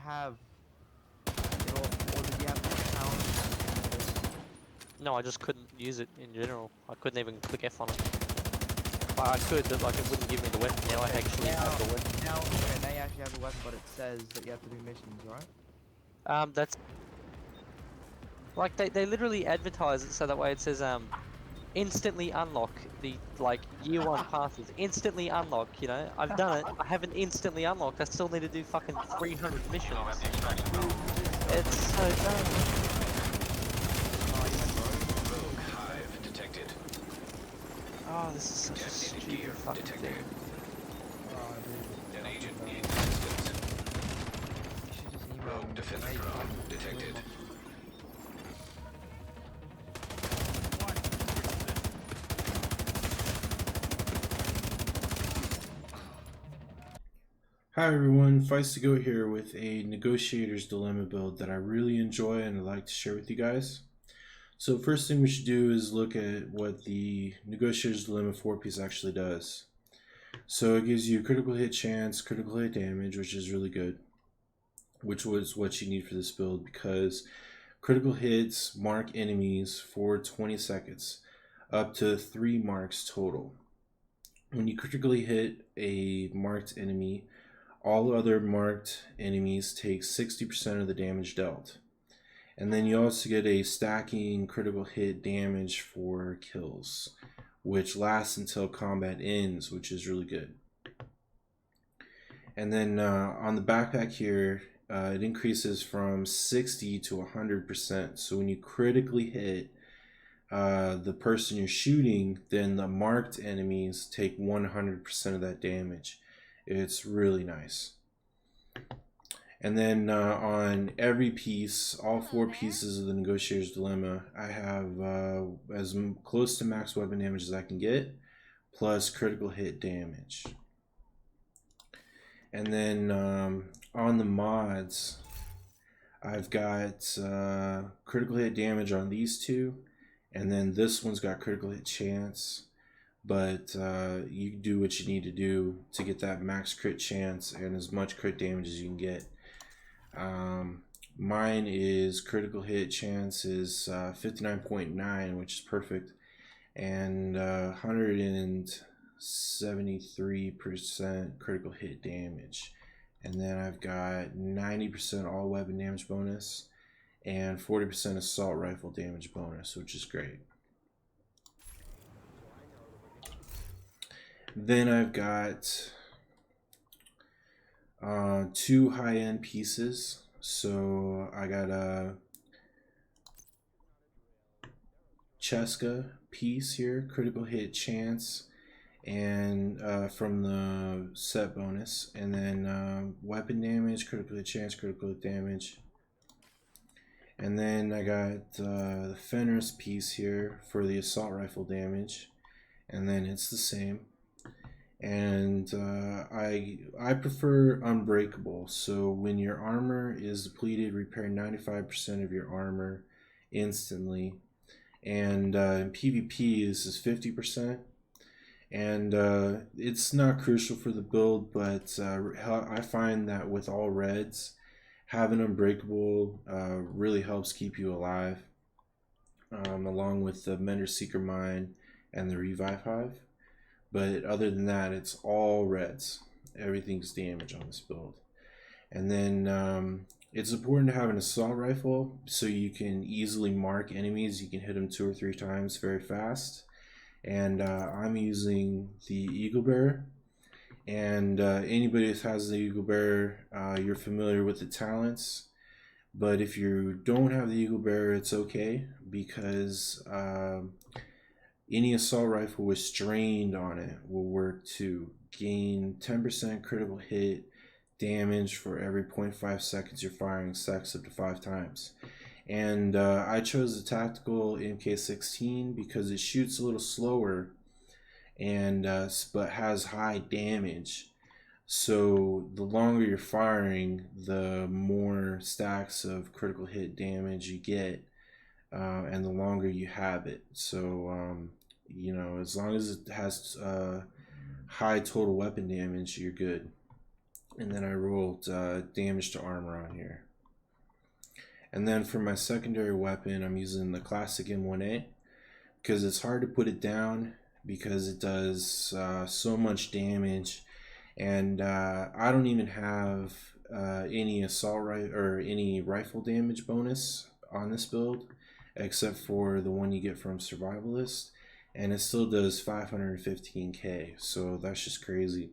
have it all, or did you have the challenge? No, I just couldn't use it in general. I couldn't even click F on it. I could, but like it wouldn't give me the weapon. Now I actually have the weapon. Now you actually have the weapon, but it says that you have to do missions, right? That's like they literally advertise it so that way it says instantly unlock the like year 1 passes. Instantly unlock, you know? I've done it. I haven't instantly unlocked. I still need to do fucking 300 missions. It's so dumb. Hive detected. Oh, this is such a stupid fucking thing. Oh, dude. An agent in existence. You should just email Rogue them. defender Hey, drone fucking detected. Hi everyone, Feist to Go here with a Negotiators Dilemma build that I really enjoy and I'd like to share with you guys. So first thing we should do is look at what the Negotiators Dilemma 4-piece actually does. So it gives you critical hit chance, critical hit damage, which is really good, which was what you need for this build because critical hits mark enemies for 20 seconds, up to 3 marks total. When you critically hit a marked enemy, all other marked enemies take 60% of the damage dealt. And then you also get a stacking critical hit damage for kills, which lasts until combat ends, which is really good. And then on the backpack here, it increases from 60 to 100%. So when you critically hit the person you're shooting, then the marked enemies take 100% of that damage. It's really nice. And then on every piece, all 4 pieces of the Negotiator's Dilemma, I have as close to max weapon damage as I can get, plus critical hit damage. And then on the mods, I've got critical hit damage on these 2, and then this one's got critical hit chance. But you do what you need to do to get that max crit chance and as much crit damage as you can get. Mine is critical hit chance is 59.9, which is perfect, and 173% critical hit damage. And then I've got 90% all weapon damage bonus and 40% assault rifle damage bonus, which is great. Then I've got 2 high-end pieces. So I got a Cheska piece here, critical hit chance, and from the set bonus, and then weapon damage, critical hit chance, critical hit damage. And then I got the Fenris piece here for the assault rifle damage, and then it's the same. And I prefer unbreakable, so when your armor is depleted, repair 95% of your armor instantly. And in PvP, this is 50%. And it's not crucial for the build, but I find that with all reds, having unbreakable really helps keep you alive, along with the Mender Seeker Mine and the Revive Hive. But other than that, it's all reds. Everything's damage on this build. And then it's important to have an assault rifle so you can easily mark enemies. You can hit them 2 or 3 times very fast. And I'm using the Eagle Bearer. And anybody that has the Eagle Bearer, you're familiar with the talents. But if you don't have the Eagle Bearer, it's okay, because any assault rifle with strained on it will work to gain 10% critical hit damage for every 0.5 seconds you're firing, stacks up to 5 times. And I chose the tactical MK16 because it shoots a little slower and but has high damage. So the longer you're firing, the more stacks of critical hit damage you get, and the longer you have it. So you know, as long as it has high total weapon damage, you're good. and then I rolled damage to armor on here. And then for my secondary weapon, I'm using the classic M1A because it's hard to put it down because it does so much damage, and I don't even have any assault rifle or any rifle damage bonus on this build except for the one you get from Survivalist, and it still does 515k, so that's just crazy.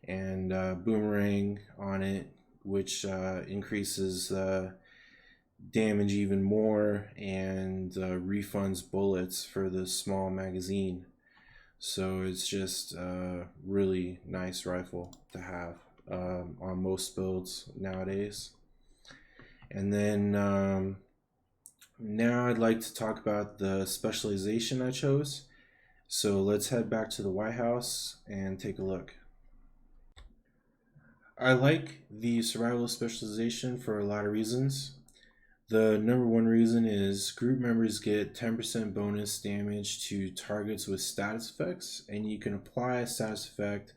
And boomerang on it, which increases damage even more, and refunds bullets for the small magazine. So it's just a really nice rifle to have on most builds nowadays. And then now I'd like to talk about the specialization I chose. So let's head back to the White House and take a look. I like the survival specialization for a lot of reasons. The number one reason is group members get 10% bonus damage to targets with status effects, and you can apply a status effect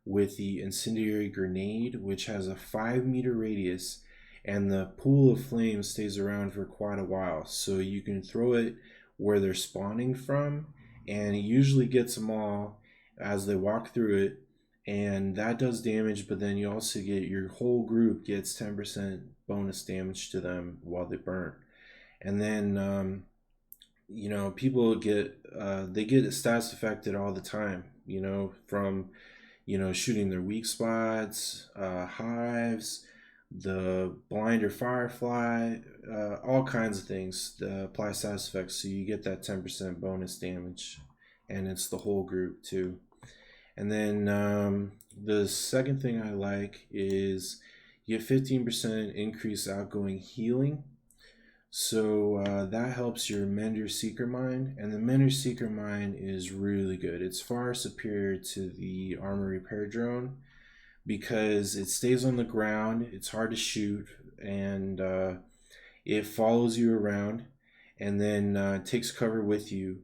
with the incendiary grenade, which has a 5-meter radius, and the pool of flames stays around for quite a while. So you can throw it where they're spawning from, and it usually gets them all as they walk through it, and that does damage, but then you also get your whole group gets 10% bonus damage to them while they burn. And then you know, people get they get status affected all the time, you know, from, you know, shooting their weak spots, hives, the blind or firefly, all kinds of things apply status effects, so you get that 10% bonus damage, and it's the whole group too. And then the second thing I like is you get 15% increased outgoing healing. So that helps your Mender Seeker Mine, and the Mender Seeker Mine is really good. It's far superior to the Armor Repair Drone because it stays on the ground, it's hard to shoot, and it follows you around, and then takes cover with you.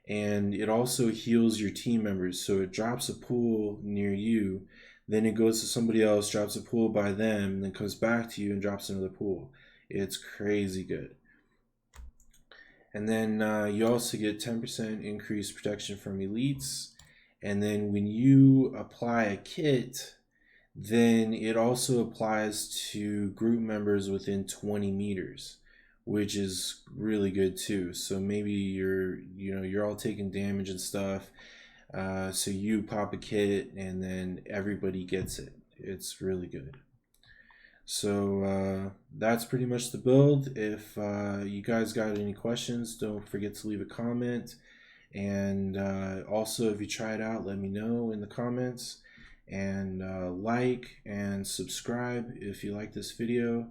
And it also heals your team members, so it drops a pool near you, then it goes to somebody else, drops a pool by them, then comes back to you and drops another pool. It's crazy good. And then you also get 10% increased protection from elites, and then when you apply a kit, then it also applies to group members within 20 meters. Which is really good too. So maybe you're all taking damage and stuff, so you pop a kit and then everybody gets it. It's really good. So that's pretty much the build. If you guys got any questions, don't forget to leave a comment, and also if you try it out, let me know in the comments, and like and subscribe if you like this video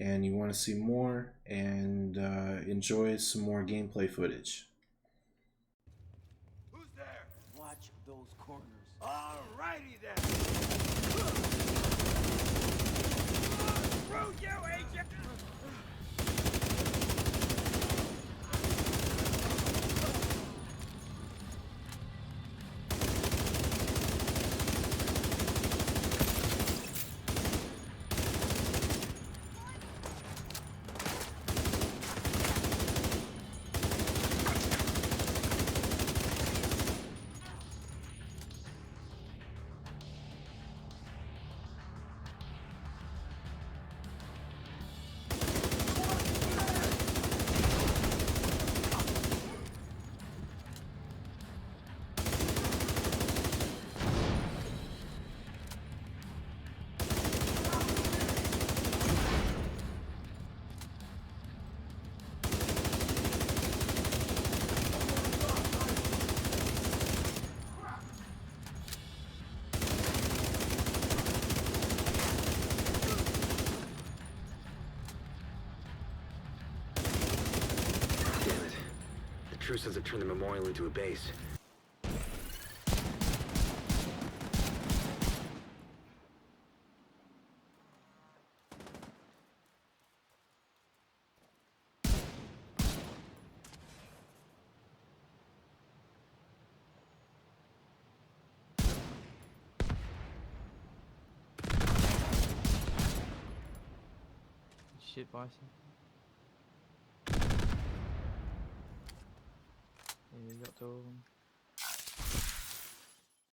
and you want to see more, and enjoy some more gameplay footage. Who's there? Watch those corners. Alrighty then. Screw you, agent! Truces have turned the memorial into a base. shit, Bison. Yeah, you got two of them.